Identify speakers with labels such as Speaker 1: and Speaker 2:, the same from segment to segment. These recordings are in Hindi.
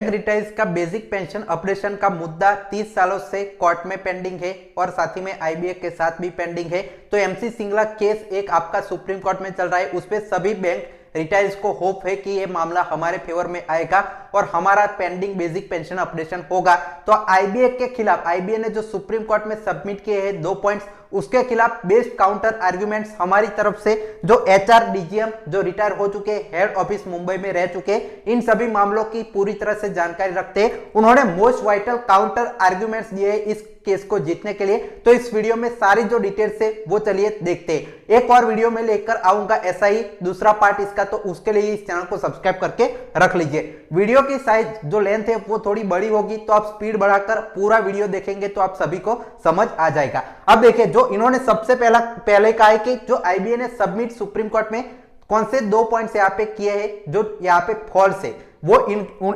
Speaker 1: रिटायर्स का बेसिक पेंशन अपडेशन का मुद्दा 30 सालों से कोर्ट में पेंडिंग है और साथ ही में आईबीए के साथ भी पेंडिंग है। तो एमसी सिंगला केस एक आपका सुप्रीम कोर्ट में चल रहा है, उस पर सभी बैंक रिटायर्स को होप है कि ये मामला हमारे फेवर में आएगा और हमारा पेंडिंग बेसिक पेंशन अपडेशन होगा। तो आईबीए के खिलाफ आईबीए ने जो सुप्रीम कोर्ट में सबमिट किए हैं 2 पॉइंट्स, उसके खिलाफ बेस्ट काउंटर आर्ग्यूमेंट्स हमारी तरफ से जो एचआर डीजीएम जो रिटायर हो चुके, हेड ऑफिस मुंबई में रह चुके, इन सभी मामलों की पूरी तरह से जानकारी रखते हैं, उन्होंने मोस्ट वाइटल काउंटर आर्ग्यूमेंट्स दिए इस केस को जीतने के लिए। तो इस वीडियो में सारी जो डिटेल्स है वो चलिए देखते हैं। एक और वीडियो में लेकर आऊंगा ऐसा ही दूसरा पार्ट इसका, तो उसके लिए इस चैनल को सब्सक्राइब करके रख लीजिए। वीडियो की साइज जो लेंथ है वो थोड़ी बड़ी होगी, तो आप स्पीड बढ़ाकर पूरा वीडियो देखेंगे तो आप सभी को समझ आ जाएगा। अब देखिए, जो इन्होंने सबसे पहले कहा है कि जो आईबीए ने सबमिट सुप्रीम कोर्ट में कौन से 2 पॉइंट्स यहाँ पे किए हैं जो यहाँ पे फॉल्स है, वो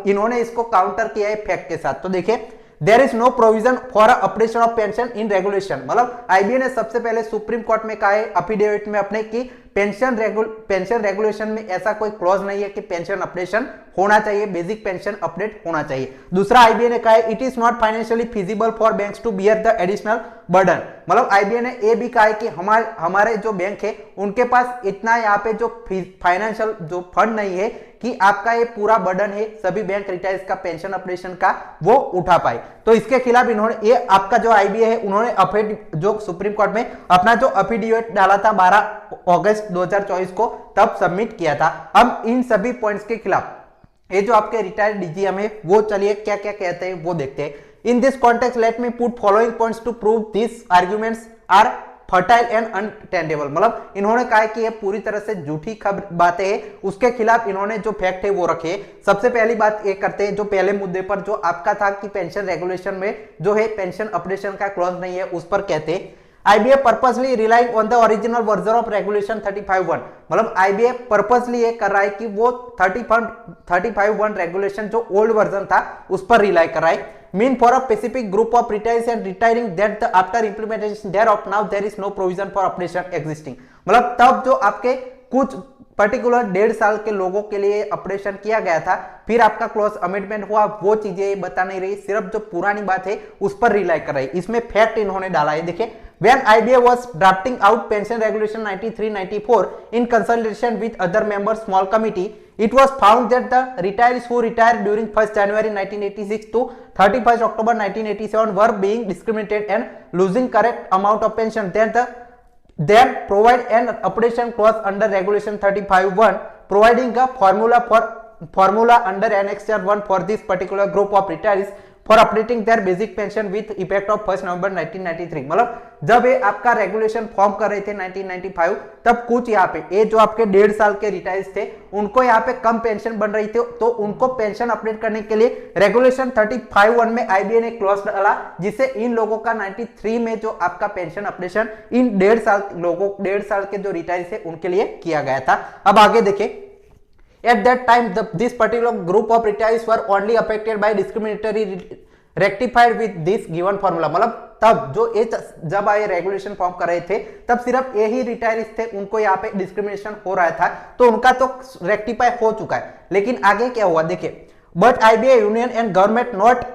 Speaker 1: इन्होंने इसको काउंटर किया है फैक्ट के साथ। तो देखिए, there is no provision for updation of pension in regulation, मतलब आईबीए ने सबसे पहले सुप्रीम कोर्ट में कहा है अफिडेविट में अपने की पेंशन रेगुलेशन में ऐसा कोई क्लॉज नहीं है कि पेंशन अपडेशन होना चाहिए, बेसिक पेंशन अपडेट होना चाहिए। दूसरा, आईबीए ने कहा है it is not financially feasible for banks to bear the additional burden, मतलब आईबीए ने ये भी कहा है कि हमारे जो बैंक है उनके पास इतना यहाँ पे जो फाइनेंशियल जो फंड नहीं है कि आपका ये पूरा बर्डन है सभी बैंक रिटायर्स का पेंशन अपडेशन का वो उठा पाए। तो इसके खिलाफ इन्होंने ये आपका जो आईबीए है उन्होंने जो सुप्रीम कोर्ट में अपना जो अफिडेविट डाला था 12 अगस्त 2024 को तब सबमिट किया था। अब इन सभी पॉइंट्स के खिलाफ ये जो आपके रिटायर्ड डीजीएम है वो चलिए क्या क्या कहते हैं वो देखते हैं। In this context let me put following points to prove this arguments are fertile and untenable, मतलब इन्होंने कहा कि ये पूरी तरह से झूठी खबर बातें हैं, उसके खिलाफ इन्होंने जो फैक्ट है वो रखे। सबसे पहली बात ये करते हैं जो पहले मुद्दे पर जो आपका था कि पेंशन रेगुलेशन में जो है पेंशन अपडेशन का क्लॉज नहीं है, उस पर कहते हैं IBA purposely relying on the original version of regulation 35(1), मतलब IBA purposely ये कर रहा है कि वो 35(1) रेगुलेशन जो ओल्ड वर्जन था उस पर रिलाई कर रहा है। Mean for a specific group of retirees and retiring that after implementation thereof now there is no provision for updation existing, मतलब तब जो आपके कुछ पर्टिकुलर 1.5 साल के लोगों के लिए अपडेशन किया गया था, फिर आपका क्लॉज अमेंडमेंट हुआ, वो चीजें बता नहीं रही, सिर्फ जो पुरानी बात है उस पर रिलाई कर रही है। इसमें फैक्ट इन्होंने डाला है, देखिए when IBA was drafting out pension regulation 93-94 in consultation with other members small committee, it was found that the retirees who retired during 1st January 1986 to 31st October 1987 were being discriminated and losing correct amount of pension. Then provide an updation clause under regulation 35(1), providing a formula under annexure 1 for this particular group of retirees for updating their basic pension with effect of 1st November 1993, मतलब जब ये आपका रेगुलेशन फॉर्म कर रहे थे 1995 तब कुछ यहाँ पे ये जो आपके 1.5 साल के रिटायर्स थे उनको यहाँ पे कम पेंशन बन रही थी, तो उनको पेंशन अपडेट करने के लिए रेगुलेशन 35(1) में आईबीए ने क्लॉज डाला, जिससे इन लोगों का 93 में जो आपका पेंशन अपडेशन इन 1.5 साल के जो रिटायर्स है उनके लिए किया गया था। अब आगे देखें, at that time this particular group of retirees were only affected by discriminatory rectified with this given formula, मतलब तब जो ये जब आए रेगुलेशन फॉर्म कर रहे थे तब सिर्फ यही रिटायरीज थे उनको यहाँ पे डिस्क्रिमिनेशन हो रहा था, तो उनका तो रेक्टिफाई हो चुका है। लेकिन आगे क्या हुआ देखिए, but IBA union and government not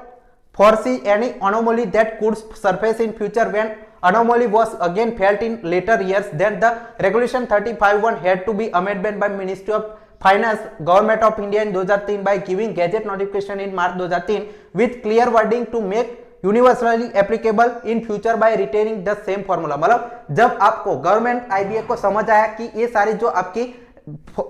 Speaker 1: foresee any anomaly that could surface in future when anomaly was again felt in later years, then the regulation 35(1) had to be amended by Ministry of Finance, Government of India in 2003 by giving gazette notification in March 2003 with clear wording to make universally applicable in future by retaining the same formula, मतलब जब आपको गवर्नमेंट आईबीए को समझ आया कि ये सारी जो आपकी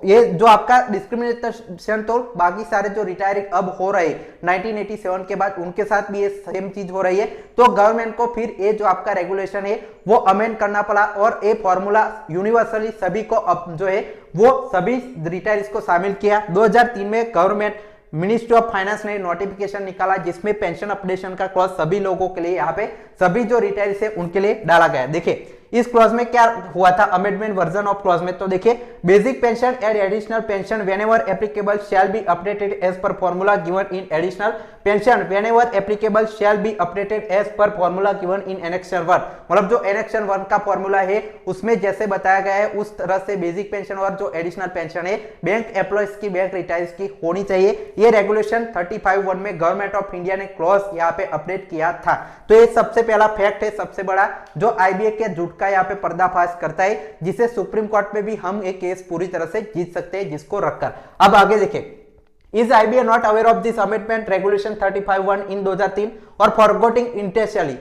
Speaker 1: ये जो आपका डिस्क्रिमिनेशन तो बाकी सारे जो रिटायरिंग अब हो रहे 1987 के बाद उनके साथ भी ये सेम चीज हो रही है, तो गवर्नमेंट को फिर ये जो आपका रेगुलेशन है वो अमेंड करना पड़ा और ये फॉर्मूला यूनिवर्सली सभी को अब जो है वो सभी रिटायर्स को शामिल किया। 2003 में गवर्नमेंट मिनिस्ट्री ऑफ फाइनेंस ने नोटिफिकेशन निकाला जिसमें पेंशन अपडेशन का क्लॉज सभी लोगों के लिए यहाँ पे सभी जो रिटायर्स है उनके लिए डाला गया। देखिए इस क्लॉज में क्या हुआ था, अमेंडमेंट वर्जन ऑफ क्लॉज में, तो देखिए basic pension and additional pension whenever applicable shall be updated as per formula given in additional pension whenever applicable shall be updated as per formula given in annexation 1। मतलब जो एनेक्शन 1 का फॉर्मूला है उसमें जैसे बताया गया है उस तरह से बेसिक पेंशन और जो एडिशनल पेंशन है बैंक एम्प्लॉयज की, बैंक रिटायर्स की होनी चाहिए। ये रेगुलेशन 35(1) में गवर्नमेंट ऑफ इंडिया ने क्लॉज यहाँ पे अपडेट किया था। तो ये सबसे पहला फैक्ट है, सबसे बड़ा, जो आईबीए के झूठ का यहाँ पे पर्दाफाश करता है, जिसे सुप्रीम कोर्ट में भी हम एक केस पूरी तरह से जीत सकते हैं जिसको रखकर। अब आगे देखें, Is IBA not aware of this amendment regulation 35(1) in 2003 or forgetting intentionally?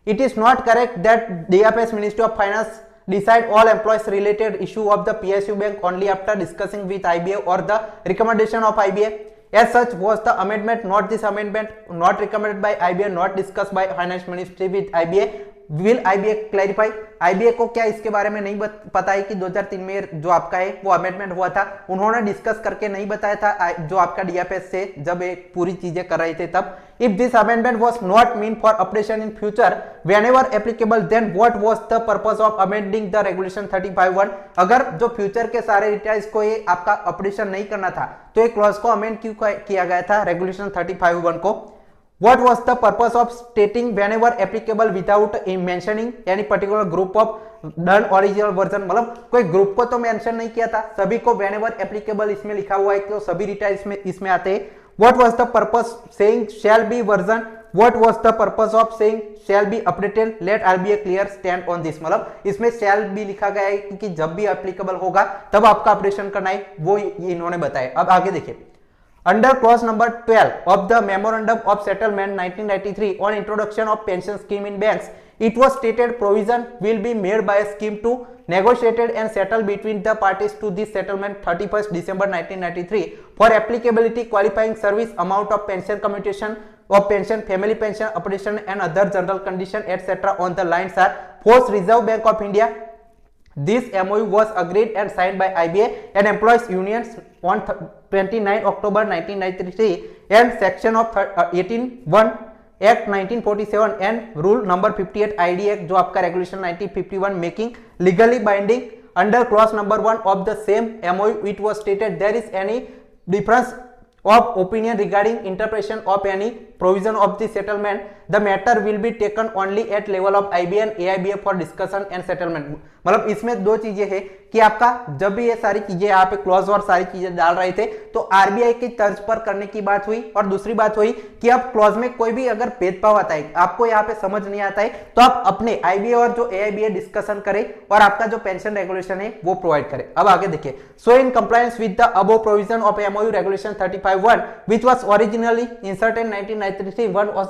Speaker 1: It is not correct that DFS Ministry of Finance decide all employees related issue of the PSU bank only after discussing with IBA or the recommendation of IBA. As such, was the amendment not this amendment not recommended by IBA, not discussed by Finance Ministry with IBA? Will IBA clarify? IBA को क्या इसके बारे में नहीं पता है कि 2003 में जो आपका है वो अमेंडमेंट हुआ था, उन्होंने डिस्कस करके नहीं बताया था जो आपका डीएफएस से जब एक पूरी चीजें कर रहे थे तब। If this amendment was not meant for operation in future whenever applicable, then what was the purpose of amending the regulation 35(1)? अगर जो फ्यूचर के सारे रिटायर्स को ये आपका ऑपरेशन नहीं करना था तो एक क्लॉज को अमेंड क्यों किया गया था रेगुलेशन 35(1) को? What was the purpose of stating whenever applicable without mentioning any particular group of done original version? मतलब कोई ग्रुप को तो मेंशन नहीं किया था, सभी को whenever applicable इसमें लिखा हुआ है तो सभी रिटायर इसमें आते हैं। What was the purpose saying shall be version? What was the purpose of saying shall be updated? Let RBI clear stand on this। मतलब इसमें shall be लिखा गया है कि जब भी applicable होगा तब आपका ऑपरेशन करना है, वो इन्होंने बताया। अब आगे देखिए, Under clause number 12 of the Memorandum of Settlement 1993 on introduction of pension scheme in banks, it was stated provision will be made by a scheme to negotiated and settled between the parties to this settlement 31st December 1993 for applicability, qualifying service, amount of pension, commutation of pension, family pension, operation and other general condition etc. on the lines are Post Reserve Bank of India. This MOU was agreed and signed by IBA and employees unions on 29 October 1993 and section of 18(1) Act 1947 and rule number 58 ID Act जो आपका regulation 1951 making legally binding. Under clause number 1 of the same MOU it was stated there is any difference of opinion regarding interpretation of any provision of the settlement, the matter will be taken only at level of IBA and AIBA for discussion and settlement। मतलब इसमें दो चीजें हैं कि आपका जब भी ये सारी चीजें यहाँ पे क्लॉज और सारी चीजें डाल रहे थे तो आरबीआई की तर्ज पर करने की बात हुई, और दूसरी बात हुई कि अब क्लॉज में कोई भी अगर भेदभाव आता है, आपको यहाँ पे समझ नहीं आता है, तो आप अपने आईबीए और जो एआईबीए डिस्कशन करें और आपका जो पेंशन रेगुलेशन है वो प्रोवाइड करें। अब आगे देखिए, so in compliance with the above provision of MOU regulation 35(1) which was originally inserted in 1993 one was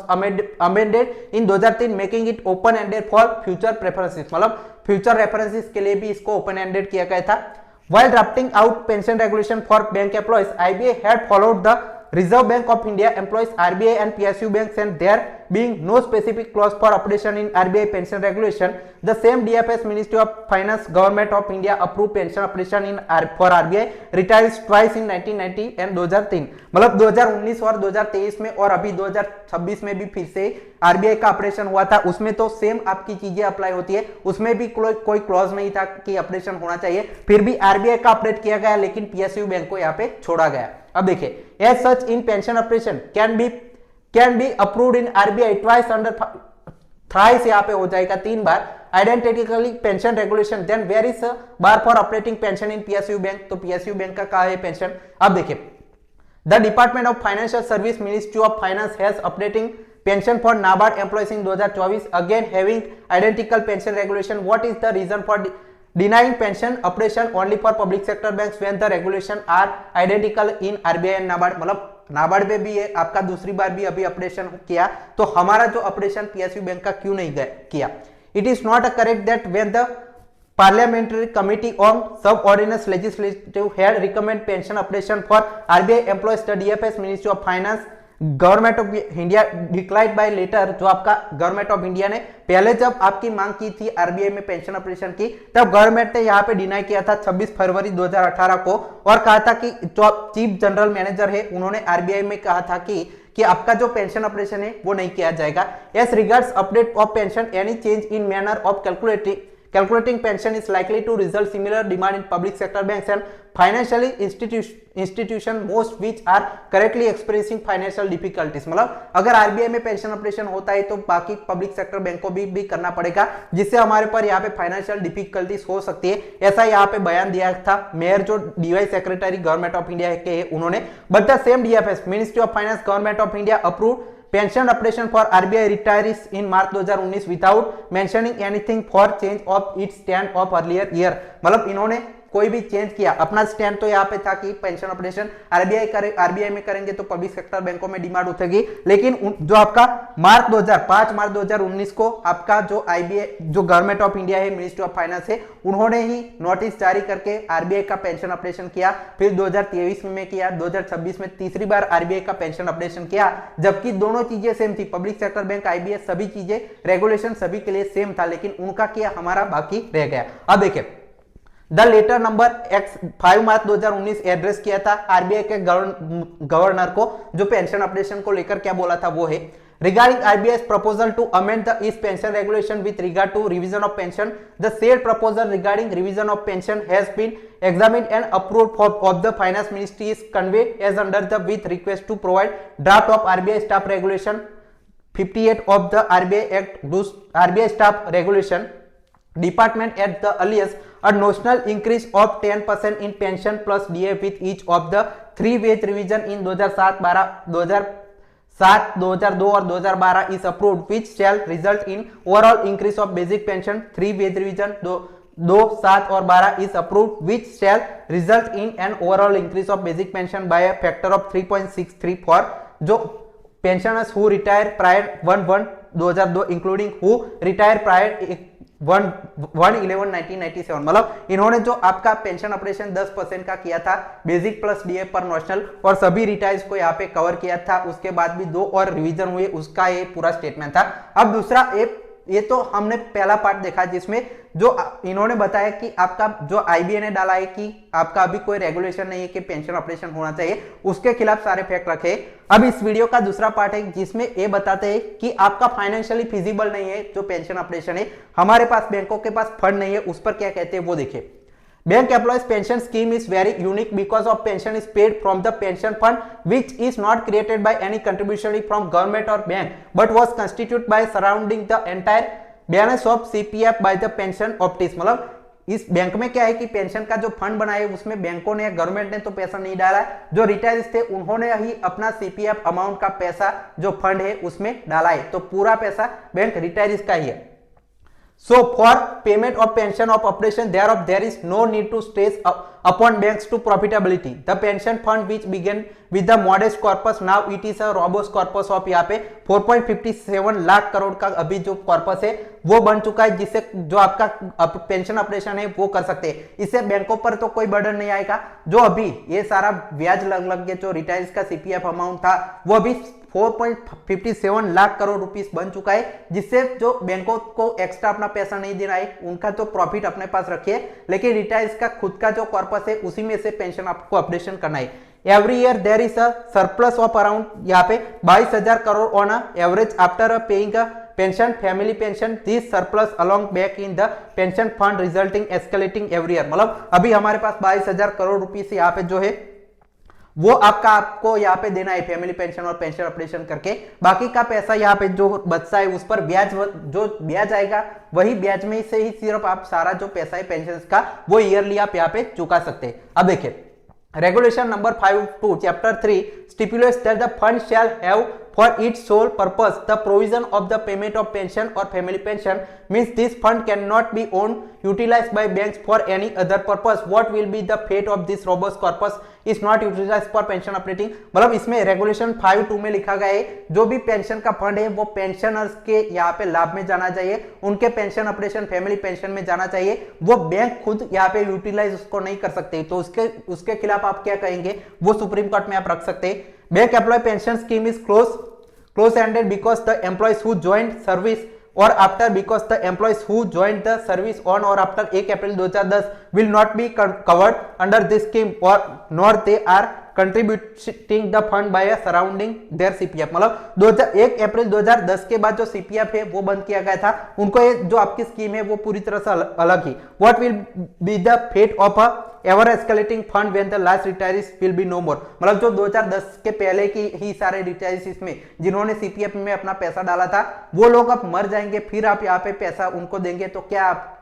Speaker 1: amended in 2003 making it open ended for future preferences. मतलब फ्यूचर रेफरेंसेस के लिए भी इसको ओपन एंडेड किया गया था। While drafting out pension regulation for bank employees, IBA had followed the Reserve Bank of India employees RBI and PSU banks, and there being no specific clause for operation in RBI pension regulation, the same DFS Ministry of Finance Government of India approved pension operation in for RBI retirees twice in 1990 and 2003। मतलब 2019 और 2023 में और अभी 2026 में भी फिर से आरबीआई का ऑपरेशन हुआ था, उसमें तो सेम आपकी चीजें अप्लाई होती है, उसमें भी कोई क्लॉज नहीं था कि ऑपरेशन होना चाहिए, फिर भी आरबीआई का ऑपरेट किया गया लेकिन पीएसयू बैंक को यहाँ पे छोड़ा गया। अब देखिए, as such in pension operation can be approved in RBI twice under thrice, यहाँ पे हो जाएगा 3 बार identically pension regulation, then where is bar for operating pension in PSU bank. तो पीएसयू बैंक का कहा है पेंशन। अब देखिए, the department of financial service ministry of finance has updating pension for NABARD employees in 2024 again having identical pension regulation. What is the reason for denying pension operation only for public sector banks when the regulation are identical in RBI and NABARD? मतलब नाबार्ड में भी है आपका दूसरी बार भी अभी ऑपरेशन किया, तो हमारा जो ऑपरेशन पीएसयू बैंक का क्यों नहीं किया? It is not correct that when the Parliamentary Committee on Subordinates Legislative had recommended pension operation for RBI employees, the DFS Ministry of Finance government of India declined by letter, जो आपका गवर्नमेंट ऑफ इंडिया ने पहले जब आपकी मांग की थी आरबीआई में पेंशन ऑपरेशन की, तब गवर्नमेंट ने यहाँ पे डिनाई किया था 26 फरवरी 2018 को, और कहा था कि जो चीफ जनरल मैनेजर है उन्होंने आरबीआई में कहा था कि आपका जो पेंशन ऑपरेशन है वो नहीं किया जाएगा। As regards update of pension any change in manner of Calculating pension is likely to result similar demand in public sector banks and financial institution most which are currently experiencing financial difficulties। मतलब अगर आरबीआई में पेंशन ऑपरेशन होता है तो बाकी पब्लिक सेक्टर बैंकों भी करना पड़ेगा, जिससे हमारे पर यहाँ पे फाइनेंशियल डिफिकल्टीज हो सकती है, ऐसा यहाँ पे बयान दिया था मेयर जो DY secretary government of India के उन्होंने। But the same DFS ministry of finance government of India approve pension application for RBI retirees in March 2019 without mentioning anything for change of its stand of earlier year। मतलब इन्होंने कोई भी चेंज किया, अपना स्टैंड तो यहाँ पे था कि पेंशन ऑपरेशन आरबीआई में करेंगे तो पब्लिक सेक्टर बैंकों में डिमांड उठेगी, लेकिन जो आपका 5 मार्च 2019 को आपका जो आईबीआई जो गवर्नमेंट ऑफ इंडिया है मिनिस्ट्री ऑफ फाइनेंस है उन्होंने ही नोटिस जारी करके आरबीआई का पेंशन ऑपरेशन किया, फिर 2023 में किया, 2026 में तीसरी बार आरबीआई का पेंशन ऑपरेशन किया, जबकि दोनों चीजें सेम थी, पब्लिक सेक्टर बैंक आईबीआई सभी चीजें रेगुलेशन सभी के लिए सेम था, लेकिन उनका किया हमारा बाकी रह गया। अब देखिए the letter number X 5 March 2019 address किया था आरबीआई के गवर्नर को, जो पेंशन ऑपरेशन को लेकर क्या बोला था वो है regarding RBI proposal to amend the east pension regulation with regard to revision of pension the said proposal regarding revision of pension has been examined and approved of the finance ministry is conveyed as under the with request to provide draft of RBI staff regulation 58 of the RBI Act RBI staff regulation department at the earliest a notional increase of 10% in pension plus DA with each of the 3 wage revision in 2007, 2002 और 2012 is approved which shall result in overall increase of basic pension 3 wage revision 2, 7 और 12 is approved which shall result in an overall increase of basic pension by a factor of 3.63 for जो pensioners who retire prior 1/1/2002 including who retire prior 1/11/1997। मतलब इन्होंने जो आपका पेंशन ऑपरेशन 10% का किया था बेसिक प्लस डीए पर नॉशनल और सभी रिटायर्स को यहाँ पे कवर किया था, उसके बाद भी 2 और रिवीजन हुए, उसका ये पूरा स्टेटमेंट था। अब दूसरा ये तो हमने पहला पार्ट देखा जिसमें जो इन्होंने बताया कि आपका जो आईबीए ने डाला है कि आपका अभी कोई रेगुलेशन नहीं है कि पेंशन ऑपरेशन होना चाहिए, उसके खिलाफ सारे फैक्ट रखे। अब इस वीडियो का दूसरा पार्ट है जिसमें ये बताते हैं कि आपका फाइनेंशियली फिजिबल नहीं है जो पेंशन ऑपरेशन है, हमारे पास बैंकों के पास फंड नहीं है, उस पर क्या कहते हैं वो देखिए। Bank employees pension scheme is very unique because of pension is paid from the pension fund which is not created by any contribution from government or bank but was constituted by surrounding the entire balance of CPF by the pension optics। मतलब इस बैंक में क्या है कि पेंशन का जो फंड बना है उसमें बैंकों ने गवर्नमेंट ने तो पैसा नहीं डाला, जो रिटायर्स थे उन्होंने ही अपना सीपीएफ अमाउंट का पैसा जो फंड है उसमें डाला है, तो पूरा पैसा बैंक रिटायर्स का ही है। So for payment of pension of operation thereof there is no need to stress upon banks to profitability। The pension fund which began with the modest corpus now it is a robust corpus of यहाँ पे 4.57 लाख करोड़ का अभी जो कॉर्पस है वो बन चुका है, जिससे जो आपका पेंशन ऑपरेशन है वो कर सकते हैं। इससे बैंकों पर तो कोई बर्डन नहीं आएगा, जो अभी ये सारा ब्याज लग के जो रिटायर्स का सीपीएफ अमाउंट था वो अभी 4.57 लाख करोड़ रुपीस बन चुका है, जिससे जो बैंकों को एक्स्ट्रा अपना पैसा नहीं देना है, उनका तो प्रॉफिट अपने पास रखिए, लेकिन रिटायर्स का खुद का जो कॉर्पस है उसी में से पेंशन आपको ऑपरेशन करना है। Every year there is a surplus of around यहाँ पे 22,000 crore on average after paying pension family pension this surplus along back in the pension fund resulting escalating every year. मतलब अभी हमारे पास 22,000 करोड़ रुपीस यहाँ पे जो है वो आपको यहाँ पे देना है फैमिली पेंशन और पेंशन ऑपरेशन करके, बाकी का पैसा यहाँ पे जो बचता है उस पर जो ब्याज आएगा वही ब्याज में से ही सिर्फ आप सारा जो पैसा है पेंशन का वो ईयरली आप यहाँ पे चुका सकते हैं। अब देखिए regulation number 5 chapter 3 stipulates that the fund shall have for its sole purpose the provision of the payment of pension or family pension, means this fund cannot be owned utilized by banks for any other purpose। What will be the fate of this robust corpus is not utilized for pension operating। मतलब इसमें रेगुलेशन 5(2) में लिखा गया है जो भी पेंशन का फंड है वो पेंशनर्स के यहाँ पे लाभ में जाना चाहिए, उनके पेंशन ऑपरेशन फैमिली पेंशन में जाना चाहिए, वो बैंक खुद यहाँ पे यूटिलाइज उसको नहीं कर सकते, तो उसके खिलाफ आप क्या कहेंगे वो सुप्रीम कोर्ट में आप रख सकते हैं। Bank employ pension scheme is close ended because the employees who joined service or after because the employees who joined the service on or after 1 April 2010 will not be covered under this scheme or nor they are contributing the fund by surrounding their CPF. मतलब 1 अप्रैल 2010 के बाद जो सीपीएफ है वो बंद किया गया था, उनको ये जो आपकी स्कीम है वो पूरी तरह से अलग ही। What will be the fate of a ever escalating fund when the last retirees will be no more. मतलब जो 2010 के पहले की ही सारे रिटायरीज इसमें जिन्होंने सीपीएफ में अपना पैसा डाला था वो लोग अब मर जाएंगे, फिर आप यहाँ पे पैसा उनको देंगे तो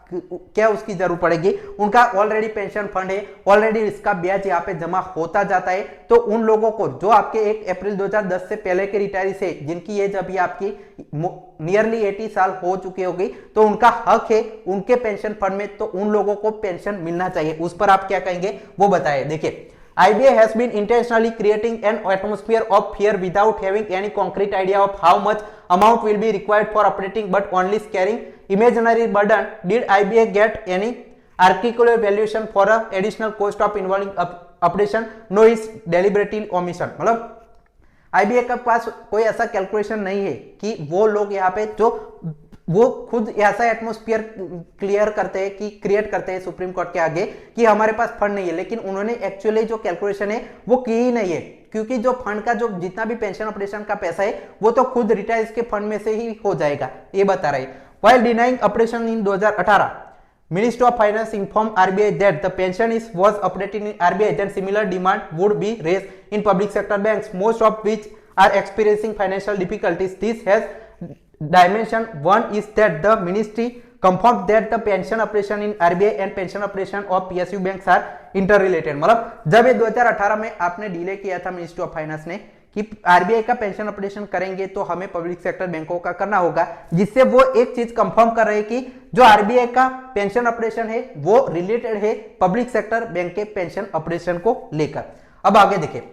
Speaker 1: क्या उसकी जरूरत पड़ेगी। उनका ऑलरेडी पेंशन फंड है, ऑलरेडी इसका ब्याज यहाँ पे जमा होता जाता है। तो उन लोगों को जो आपके 1 अप्रैल 2010 से पहले के रिटायरीज है जिनकी एज अभी आपकी नियरली 80 साल हो चुकी होगी, तो उनका हक है उनके पेंशन फंड में, तो उन लोगों को पेंशन मिलना चाहिए। उस पर आप क्या कहेंगे वो बताइए। देखिए, IBA has been intentionally creating an atmosphere of fear without having any concrete idea of how much amount will be required for operating, but only scaring imaginary burden. Did IBA get any articulate valuation for a additional cost of involving operation? No, it's deliberately omission। मतलब IBA के पास कोई ऐसा कैलकुलेशन नहीं है कि वो लोग यहाँ पे जो वो खुद ऐसा एटमोस्फियर क्लियर करते हैं कि क्रिएट करते हैं सुप्रीम कोर्ट के आगे कि हमारे पास फंड नहीं है, लेकिन उन्होंने एक्चुअली जो कैलकुलेशन है वो की ही नहीं है, क्योंकि जो फंड का जो जितना भी पेंशन ऑपरेशन का पैसा है वो तो खुद रिटायर्स के फंड में से ही हो जाएगा, ये बता रहे। While denying operation in 2018, Ministry of Finance informed RBI that the pension was operating in RBI, then similar demand would be raised in public sector banks, most of which are experiencing financial difficulties. This has dimension. One is that the ministry confirmed that the pension operation in RBI and pension operation of PSU banks are interrelated। मतलब जब ये 2018 में आपने डिले किया था मिनिस्ट्री ऑफ फाइनेंस ने कि आरबीआई का पेंशन ऑपरेशन करेंगे तो हमें पब्लिक सेक्टर बैंकों का करना होगा, जिससे वो एक चीज कंफर्म कर रहे हैं कि जो आरबीआई का पेंशन ऑपरेशन है वो रिलेटेड है पब्लिक सेक्टर बैंक के पेंशन ऑपरेशन को लेकर। अब आगे देखिए,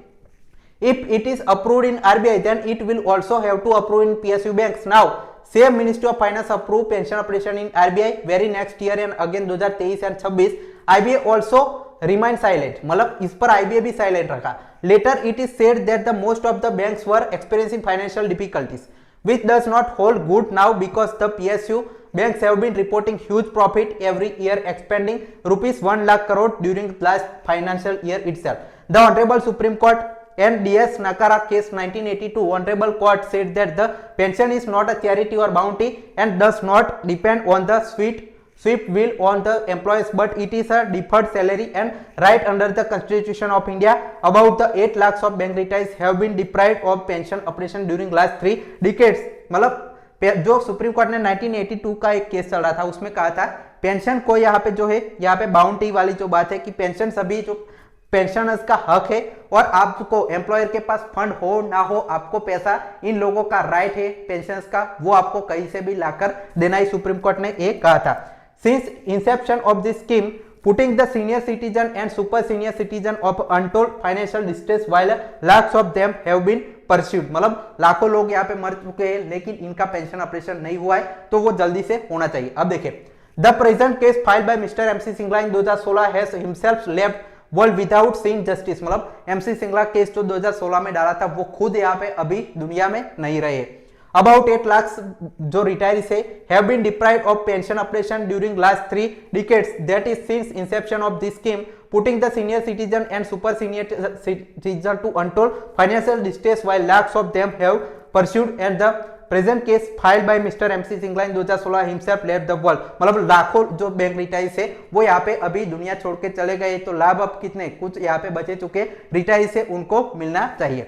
Speaker 1: if it is approved in RBI then it will also have to approve in PSU banks। Now same Ministry of Finance approved pension operation in RBI very next year and again 2023 and 26 IBA also remain silent। मतलब इस पर IBA भी साइलेंट रखा। Later it is said that the most of the banks were experiencing financial difficulties, which does not hold good now because the PSU banks have been reporting huge profit every year, expending rupees 1 lakh crore during last financial year itself। The Honorable Supreme Court and DS Nakara case 1982, Honorable Court said that the pension is not a charity or bounty and does not depend on the swift will on the employees, but it is a deferred salary and right under the Constitution of India। About the 8 lakhs of bank retirees have been deprived of pension operation during last 3 decades। मतलब जो सुप्रीम कोर्ट ने 1982 का एक केस चल रहा था उसमें कहा था पेंशन को यहाँ पे जो है यहाँ पे बाउंटी वाली जो बात है कि पेंशन सभी जो पेंशनर्स का हक है और आपको एम्प्लॉयर के पास फंड हो ना हो आपको पैसा इन लोगों का राइट है पेंशनर्स का, वो आपको कहीं से भी लाकर देना ही सुप्रीम कोर्ट ने एक कहा था। Since inception of this scheme putting the senior citizen and super senior citizen of untold financial distress while lakhs of them have been pursued. मतलब लाखों लोग यहाँ पे मर चुके हैं लेकिन इनका पेंशन ऑपरेशन नहीं हुआ है, तो वो जल्दी से होना चाहिए। अब देखिए, the present case filed by mister MC Singla in 2016 has himself left world without seeing justice. मतलब एमसी सिंगला केस जो 2016 में डाला था वो खुद यहाँ पे अभी दुनिया में नहीं रहे। About 8 lakhs जो रिटायरीज है have been deprived of pension operation during last 3 decades, that is since inception of this scheme, putting the senior citizen and super senior citizen to untold financial distress while lakhs of them have pursued, and the present case filed by Mr. MC Singla in 2016 himself left the world। मतलब लाखों जो बैंक रिटायरीज है वो यहाँ पे अभी दुनिया छोड़ के चले गए, तो लाभ अब कितने कुछ यहाँ पे बचे चुके रिटायरीज से उनको मिलना चाहिए।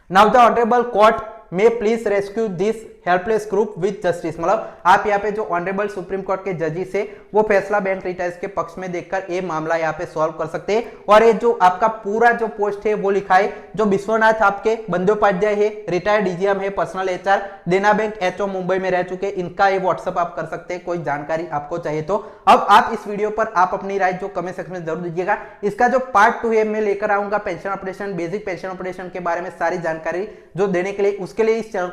Speaker 1: Now the honorable court may please rescue this helpless group with justice. मतलब आप यहाँ पे जो ऑनरेबल सुप्रीम कोर्ट के जजिस है वो फैसला बैंक रिटायर्स के पक्ष में देखकर ये मामला यहाँ पे सॉल्व कर सकते हैं। और ये जो आपका पूरा जो पोस्ट है वो लिखा है जो विश्वनाथ आपके बंदोपाध्याय है, रिटायर्ड डीजीएम है, पर्सनल एचआर, देना बैंक एचओ मुंबई में रह चुके, इनका ये व्हाट्सअप आप कर सकते हैं कोई जानकारी आपको चाहिए तो। अब आप इस वीडियो पर आप अपनी राय जो कमेंट सेक्शन में जरूर दीजिएगा। इसका जो पार्ट 2 है मैं लेकर आऊंगा pension operation, basic pension operation के बारे में सारी जानकारी जो देने के लिए, उसके लिए इस चैनल को